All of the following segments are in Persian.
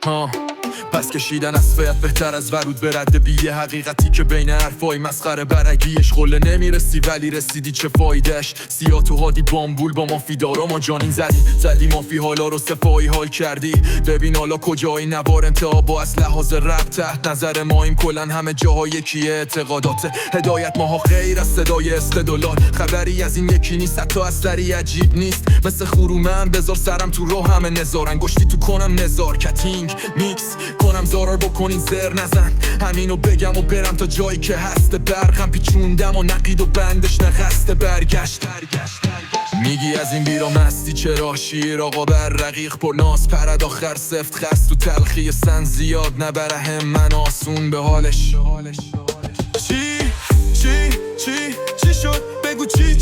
پس کشیدن از فیت بهتر از ورود به رد بی حقیقتی که بین حرفای مسخره برگیش قله نمیرسی ولی رسیدی چه فایدهش. سیاه تو هادی بامبول با مافی دارا ما جانین زدی مافی حالا رو صفایی حال کردی. ببین حالا کجایی نوار انتها با از لحاظ رب تحت نظر ماییم کلن همه جاها یکیه. اعتقادات هدایت ماها غیر از صدای استدلال خبری از این یکی نیست حتی اثری عجیب نیست. مثل خرومن بذار سرم تو راه همه نزار انگشتی تو کنم نزار کتینگ میکس کنم زارار بکنین زر نزن همینو بگم و برم تا جایی که هست. برقم پیچوندم و نقید و بندش نخسته برگشت. میگی از این بیرا مستی چرا شیر آقا بر رقیق پر ناز پرد آخر سفت خست تو تلخی سن زیاد نبره هم من آسون به حالش. چی شد بگو چی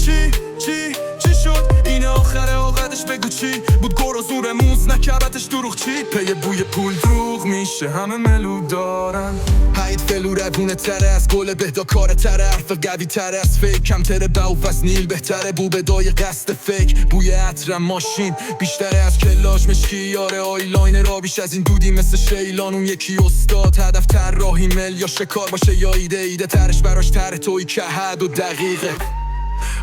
شد این آخر آقدش بگو چی بود گر و زور موز نکبتش دروغ چی پی بوی پول دروغ میشه همه ملو دارن حید فلو روونه تره از گل بهدا کار تره حرف قوی تره از فیک کم تره باوف از نیل بهتره بو بدای قصد فیک بوی عطرم ماشین بیشتره از کلاش مشکی یاره آیلاین را بیش از این دودی مثل شیلان اون یکی استاد هدف طراحی مل یا شکار باشه یا ایده ترش براش تره توی که حد و دقیقه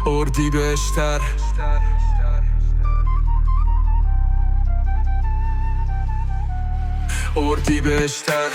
اردی بهشتر اردی بهشتر